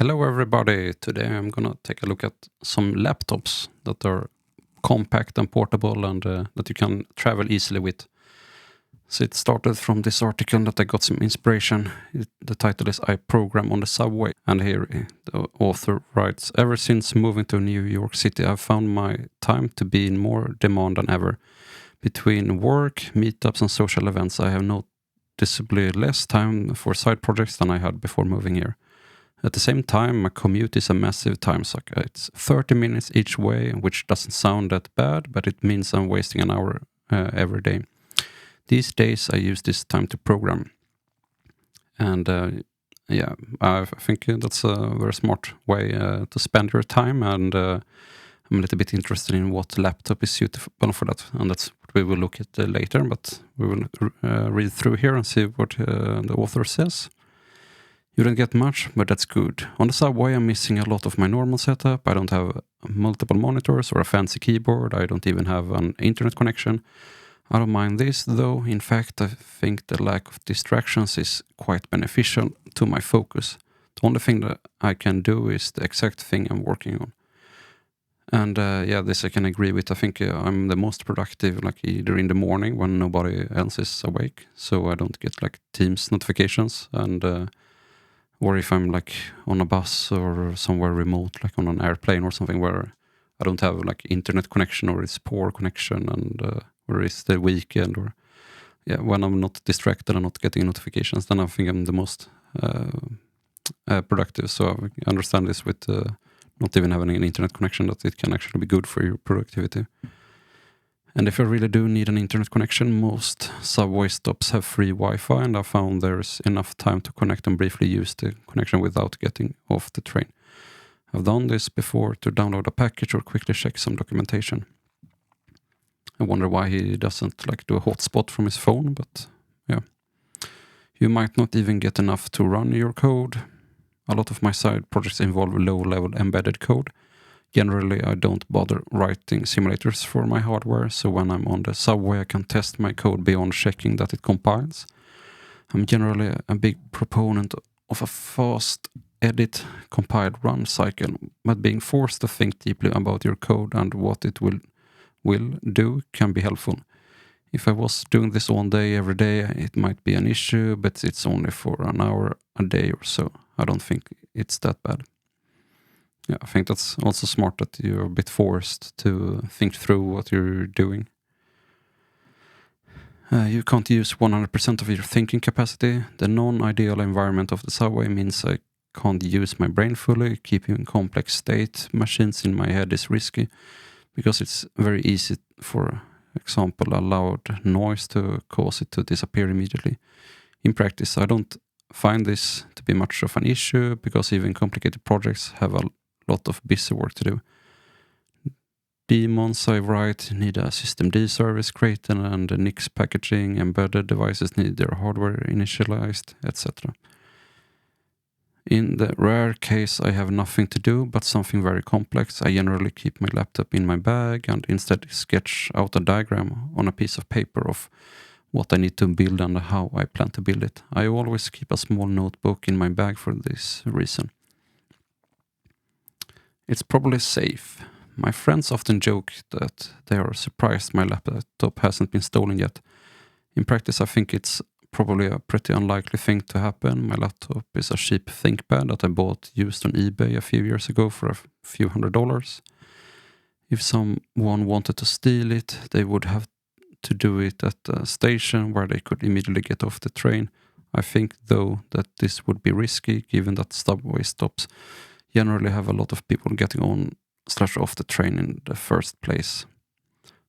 Hello everybody, today I'm gonna take a look at some laptops that are compact and portable and that you can travel easily with. So it started from this article that I got some inspiration. The title is I Program on the Subway, and here the author writes, ever since moving to New York City I've found my time to be in more demand than ever. Between work, meetups and social events I have noticeably less time for side projects than I had before moving here. At the same time, my commute is a massive time suck. It's 30 minutes each way, which doesn't sound that bad, but it means I'm wasting an hour every day. These days, I use this time to program. And yeah, I think that's a very smart way to spend your time. And I'm a little bit interested in what laptop is suitable for that. And that's what we will look at later, but we will read through here and see what the author says. You don't get much, but that's good. On the subway, I'm missing a lot of my normal setup. I don't have multiple monitors or a fancy keyboard. I don't even have an internet connection. I don't mind this, though. In fact, I think the lack of distractions is quite beneficial to my focus. The only thing that I can do is the exact thing I'm working on. And yeah, this I can agree with. I think I'm the most productive, like either in the morning when nobody else is awake, so I don't get like Teams notifications, and or if I'm like on a bus or somewhere remote, like on an airplane or something where I don't have like internet connection or it's poor connection, and or it's the weekend, or yeah, when I'm not distracted and not getting notifications, then I think I'm the most productive. So I understand this with not even having an internet connection, that it can actually be good for your productivity. And if you really do need an internet connection, most subway stops have free Wi-Fi, and I found there's enough time to connect and briefly use the connection without getting off the train. I've done this before to download a package or quickly check some documentation. I wonder why he doesn't like do a hotspot from his phone, but yeah. You might not even get enough to run your code. A lot of my side projects involve low-level embedded code. Generally, I don't bother writing simulators for my hardware, so when I'm on the subway I can test my code beyond checking that it compiles. I'm generally a big proponent of a fast edit, compile, run cycle, but being forced to think deeply about your code and what it will do can be helpful. If I was doing this all day, every day, it might be an issue, but it's only for an hour a day or so. I don't think it's that bad. Yeah, I think that's also smart that you're a bit forced to think through what you're doing. You can't use 100% of your thinking capacity. The non-ideal environment of the subway means I can't use my brain fully. Keeping complex state machines in my head is risky because it's very easy, for example, a loud noise to cause it to disappear immediately. In practice, I don't find this to be much of an issue because even complicated projects have a lot of busy work to do. Daemons I write need a systemd service created, and the NIX packaging, embedded devices need their hardware initialized, etc. In the rare case I have nothing to do but something very complex, I generally keep my laptop in my bag and instead sketch out a diagram on a piece of paper of what I need to build and how I plan to build it. I always keep a small notebook in my bag for this reason. It's probably safe. My friends often joke that they are surprised my laptop hasn't been stolen yet. In practice, I think it's probably a pretty unlikely thing to happen. My laptop is a cheap ThinkPad that I bought used on eBay a few years ago for a few $100s. If someone wanted to steal it, they would have to do it at a station where they could immediately get off the train. I think, though, that this would be risky, given that subway stops generally have a lot of people getting on/off the train in the first place.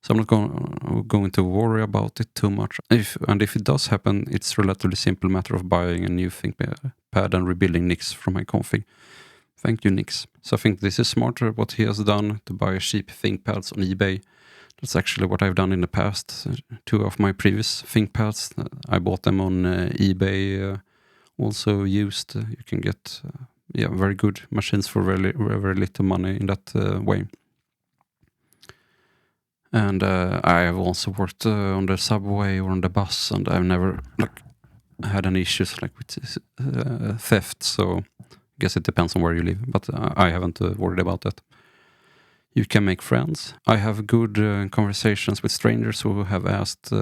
So I'm not going to worry about it too much. If it does happen, it's a relatively simple matter of buying a new ThinkPad and rebuilding NIX from my config. Thank you, NIX. So I think this is smarter what he has done, to buy cheap ThinkPads on eBay. That's actually what I've done in the past. Two of my previous ThinkPads, I bought them on eBay, also used. You can get very good machines for very, very little money in that way. And I have also worked on the subway or on the bus, and I've never had any issues like with theft. So guess it depends on where you live, but I haven't worried about that. You can make friends. I have good conversations with strangers who have asked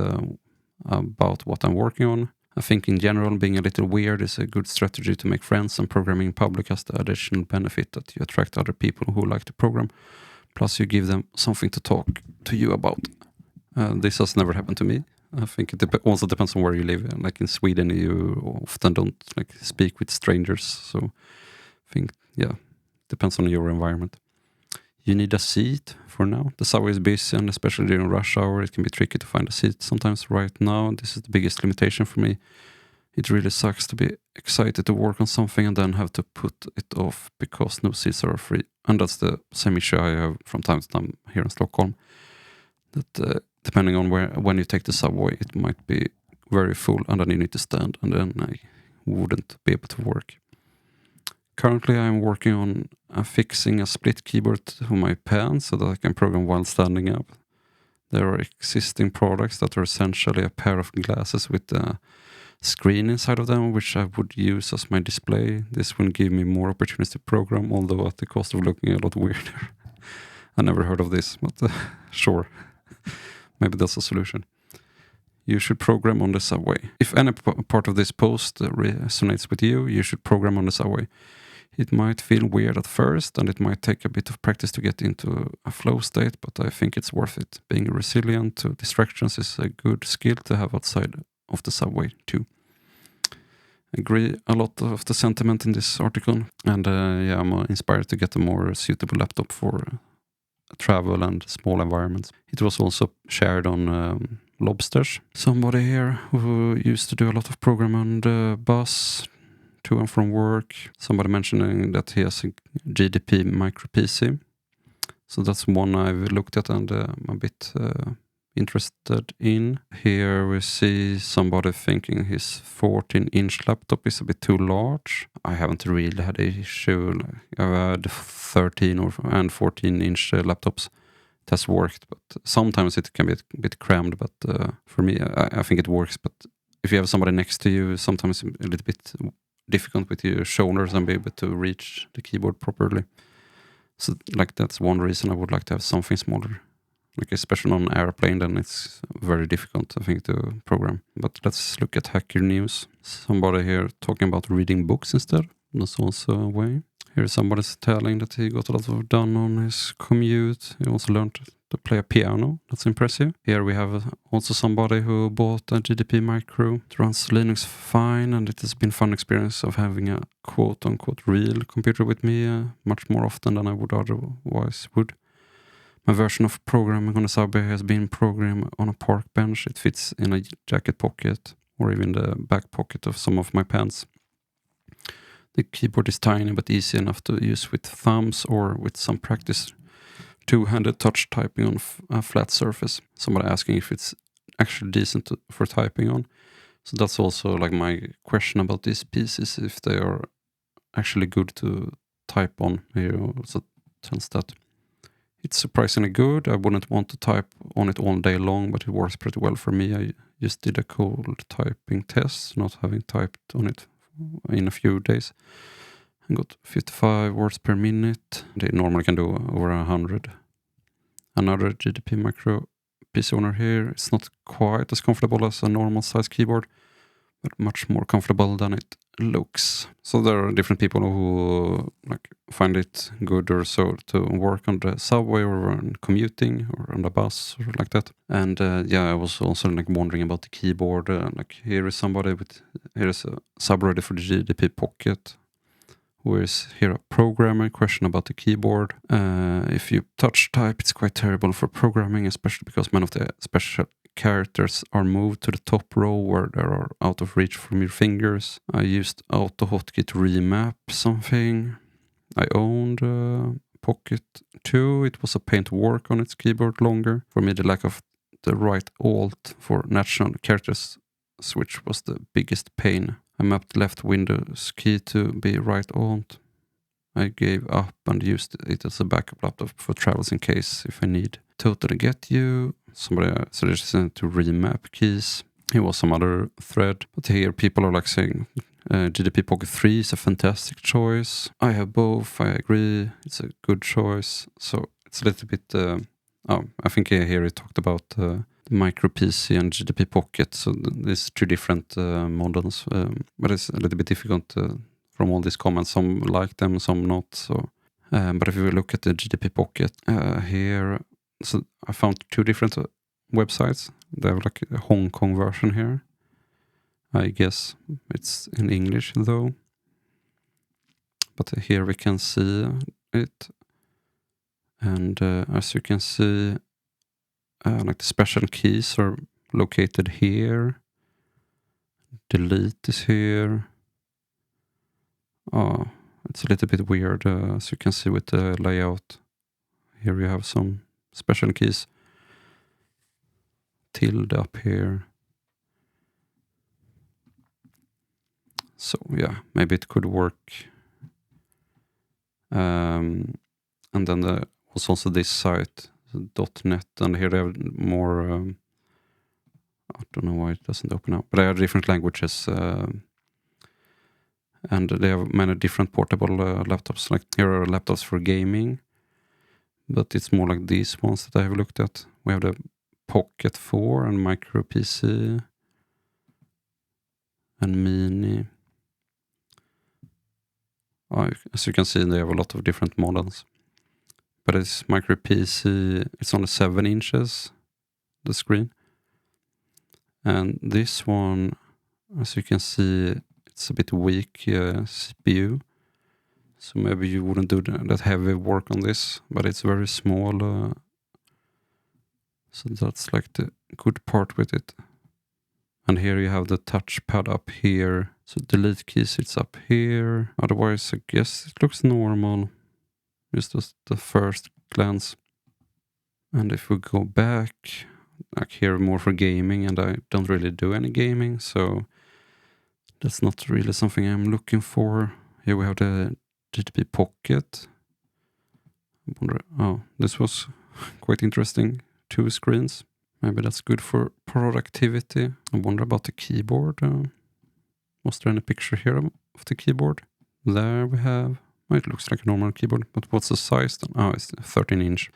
about what I'm working on. I think in general being a little weird is a good strategy to make friends, and programming in public has the additional benefit that you attract other people who like to program. Plus you give them something to talk to you about. This has never happened to me. I think it also depends on where you live. Like in Sweden, you often don't like speak with strangers. So I think, yeah, depends on your environment. You need a seat for now. The subway is busy, and especially during rush hour, it can be tricky to find a seat. Sometimes right now, this is the biggest limitation for me. It really sucks to be excited to work on something and then have to put it off because no seats are free. And that's the same issue I have from time to time here in Stockholm. That depending on when you take the subway, it might be very full and then you need to stand, and then I wouldn't be able to work. Currently I'm working on fixing a split keyboard to my pen so that I can program while standing up. There are existing products that are essentially a pair of glasses with a screen inside of them, which I would use as my display. This will give me more opportunities to program, although at the cost of looking a lot weirder. I never heard of this, but sure. Maybe that's a solution. You should program on the subway. If any part of this post resonates with you, you should program on the subway. It might feel weird at first, and it might take a bit of practice to get into a flow state, but I think it's worth it. Being resilient to distractions is a good skill to have outside of the subway too. I agree a lot of the sentiment in this article, and yeah, I'm inspired to get a more suitable laptop for travel and small environments. It was also shared on Lobsters. Somebody here who used to do a lot of program on the bus to and from work. Somebody mentioning that he has a GDP micro PC. So that's one I've looked at and I'm a bit interested in. Here we see somebody thinking his 14-inch laptop is a bit too large. I haven't really had an issue. I've had 13 and 14-inch laptops. It has worked, but sometimes it can be a bit crammed. But for me, I think it works. But if you have somebody next to you, sometimes it's a little bit difficult with your shoulders and be able to reach the keyboard properly. So like that's one reason I would like to have something smaller. Like especially on an airplane, then it's very difficult, I think, to program. But let's look at hacker news. Somebody here talking about reading books instead. That's also a way. Here somebody's telling that he got a lot of done on his commute. He also learned to play a piano. That's impressive. Here we have also somebody who bought a GDP Micro. It runs Linux fine, and it has been a fun experience of having a quote-unquote real computer with me much more often than I would otherwise would. My version of programming on a subway has been programmed on a park bench. It fits in a jacket pocket or even the back pocket of some of my pants. The keyboard is tiny but easy enough to use with thumbs or with some practice. Two-handed touch typing on a flat surface. Somebody asking if it's actually decent for typing on. So that's also like my question about these pieces, if they are actually good to type on. Here also tells that it's surprisingly good. I wouldn't want to type on it all day long, but it works pretty well for me. I just did a cold typing test, not having typed on it in a few days, and got 55 words per minute. They normally can do over 100. Another GDP Micro PC owner here. It's not quite as comfortable as a normal size keyboard, but much more comfortable than it looks. So there are different people who like find it good or so to work on the subway or on commuting or on the bus or like that. And yeah, I was also like wondering about the keyboard. Like here is somebody here is a subreddit for the GDP Pocket, who is here a programmer. Question about the keyboard. If you touch type, it's quite terrible for programming, especially because many of the special characters are moved to the top row where they are out of reach from your fingers. I used auto hotkey to remap something. I owned Pocket 2. It was a pain to work on its keyboard longer. For me, the lack of the right alt for natural characters switch was the biggest pain. I mapped left Windows key to be right alt. I gave up and used it as a backup laptop for travels in case if I need. Totally get you. Somebody suggested to remap keys. It was some other thread. But here people are like saying GDP Pocket 3 is a fantastic choice. I have both, I agree, it's a good choice. So it's a little bit, I think here he talked about the micro PC and GDP Pocket, so there's two different models, but it's a little bit difficult from all these comments. Some like them, some not. So, but if you look at the GDP Pocket here, so I found two different websites. They have like a Hong Kong version here. I guess it's in English though. But here we can see it. And as you can see, like the special keys are located here. Delete is here. It's a little bit weird, as you can see with the layout. Here you have some special keys. Tilde up here. So yeah, maybe it could work. And then there was also this site, .net, and here they have more, I don't know why it doesn't open up, but they have different languages, and they have many different portable laptops. Like here are laptops for gaming, but it's more like these ones that I have looked at. We have the Pocket 4 and Micro PC and Mini. As you can see, they have a lot of different models. But it's Micro PC, it's only 7 inches, the screen. And this one, as you can see, it's a bit weak CPU. So maybe you wouldn't do that heavy work on this, but it's very small. So that's like the good part with it. And here you have the touchpad up here. So delete keys, it's up here. Otherwise, I guess it looks normal. Just the first glance. And if we go back, like here more for gaming, and I don't really do any gaming, so that's not really something I'm looking for. Here we have the GDP Pocket. I wonder, this was quite interesting. 2 screens. Maybe that's good for productivity. I wonder about the keyboard. Was there any picture here of the keyboard? There we have. It looks like a normal keyboard, but what's the size then? Oh, it's 13 inch.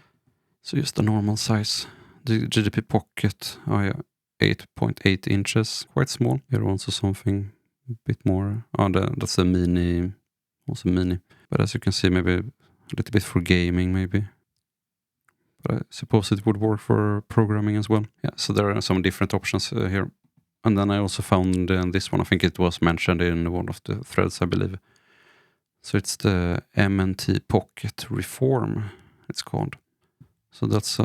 So just a normal size. The GDP Pocket, 8.8 inches. Quite small. Here also something a bit more. That's a mini. Also mini. But as you can see, maybe a little bit for gaming, maybe. But I suppose it would work for programming as well. Yeah, so there are some different options here. And then I also found this one, I think it was mentioned in one of the threads, I believe. So it's the MNT Pocket Reform, it's called. So that's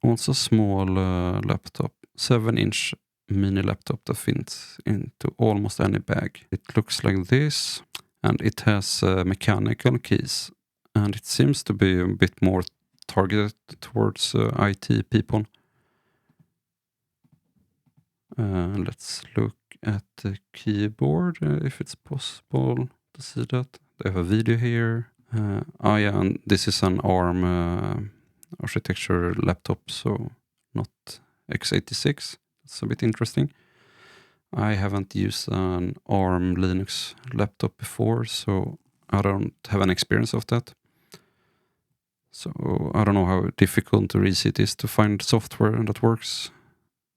also a small laptop, 7-inch mini laptop that fits into almost any bag. It looks like this, and it has mechanical keys. And it seems to be a bit more targeted towards IT people. Let's look at the keyboard, if it's possible to see that. They have a video here. And this is an ARM architecture laptop, so not x86. That's a bit interesting. I haven't used an ARM Linux laptop before, so I don't have an experience of that. So I don't know how difficult or easy it is to find software that works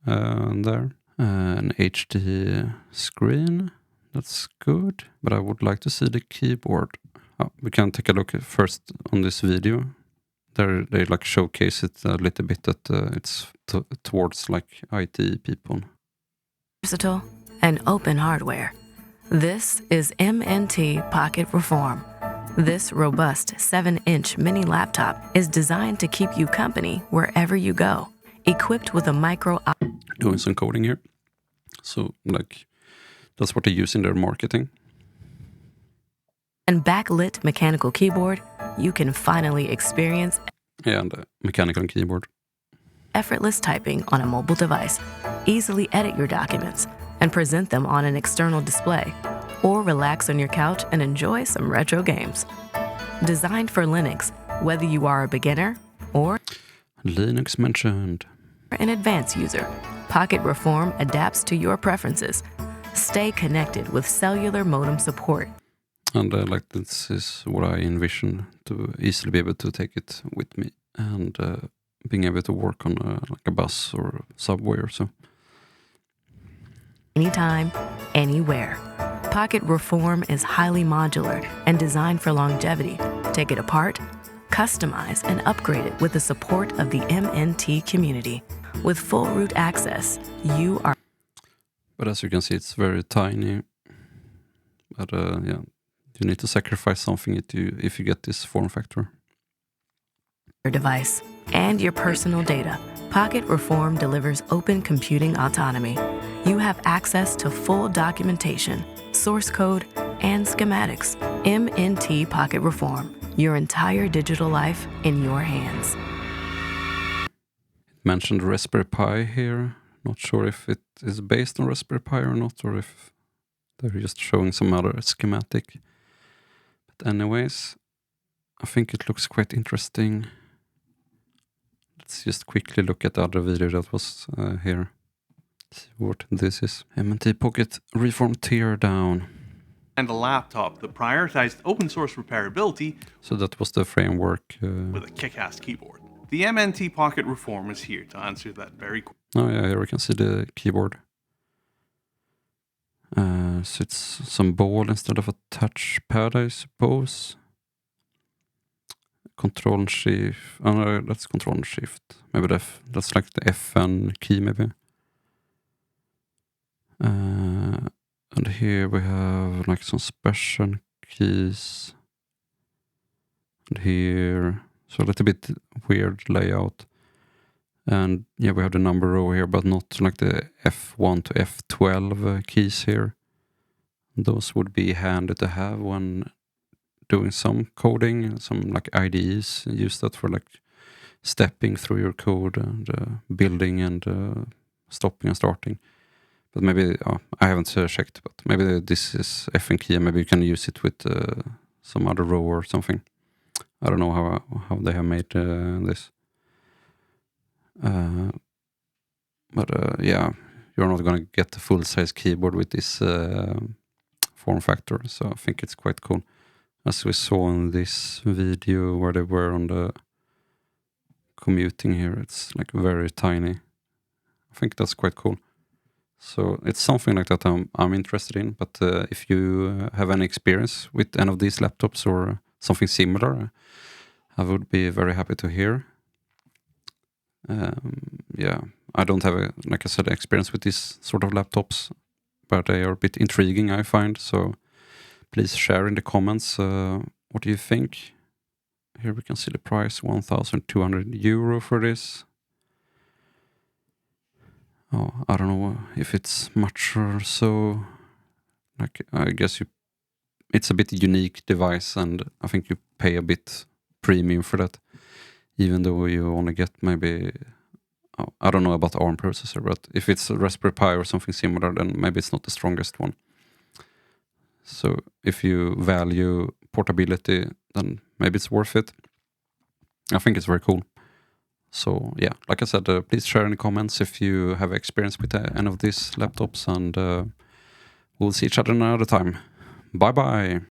there. An HD screen, that's good, but I would like to see the keyboard. We can take a look first on this video. There they like showcase it a little bit that it's towards like IT people. Versatile and open hardware. This is MNT Pocket Reform. This robust 7-inch mini laptop is designed to keep you company wherever you go. Equipped with a micro... Doing some coding here. So, like, that's what they use in their marketing. And backlit mechanical keyboard, you can finally experience... Yeah, and a mechanical keyboard. Effortless typing on a mobile device. Easily edit your documents and present them on an external display. Or relax on your couch and enjoy some retro games. Designed for Linux, whether you are a beginner or Linux mentioned. An advanced user, Pocket Reform adapts to your preferences. Stay connected with cellular modem support. And like this is what I envision, to easily be able to take it with me and being able to work on like a bus or subway or so. Anytime, anywhere. Pocket Reform is highly modular and designed for longevity. Take it apart, customize, and upgrade it with the support of the MNT community. With full root access, you are... But as you can see, it's very tiny. But yeah, you need to sacrifice something if you get this form factor. ...your device and your personal data. Pocket Reform delivers open computing autonomy. You have access to full documentation, source code, and schematics. MNT Pocket Reform, your entire digital life in your hands. It mentioned Raspberry Pi here. Not sure if it is based on Raspberry Pi or not, or if they're just showing some other schematic. But anyways, I think it looks quite interesting. Let's just quickly look at the other video that was here. See what this is. MNT Pocket Reform Teardown. And a laptop that prioritized open source repairability. So that was the framework. With a kick-ass keyboard. The MNT Pocket Reform is here to answer that very question. Oh yeah, here we can see the keyboard. So it's some ball instead of a touchpad, I suppose. Control and Shift. Oh no, that's Control and Shift. Maybe that's like the FN key, maybe. And here we have like some special keys. And here, so a little bit weird layout. And yeah, we have the number row here, but not like the F1 to F12 keys here. Those would be handy to have when doing some coding. Some like IDEs use that for like stepping through your code and building and stopping and starting. But maybe, I haven't checked, but maybe this is FN key and maybe you can use it with some other row or something. I don't know how they have made this. But yeah, you're not going to get the full-size keyboard with this form factor, so I think it's quite cool. As we saw in this video where they were on the commuting here, it's like very tiny. I think that's quite cool. So it's something like that I'm interested in, but if you have any experience with any of these laptops or something similar, I would be very happy to hear. Yeah, I don't have, like I said, experience with these sort of laptops, but they are a bit intriguing, I find. So please share in the comments what do you think. Here we can see the price, €1,200 for this. Oh, I don't know if it's much or so. Like, I guess it's a bit unique device, and I think you pay a bit premium for that, even though you only get maybe, I don't know about ARM processor, but if it's a Raspberry Pi or something similar, then maybe it's not the strongest one. So if you value portability, then maybe it's worth it. I think it's very cool. So yeah, like I said, please share in the comments if you have experience with any of these laptops, and we'll see each other another time. Bye bye!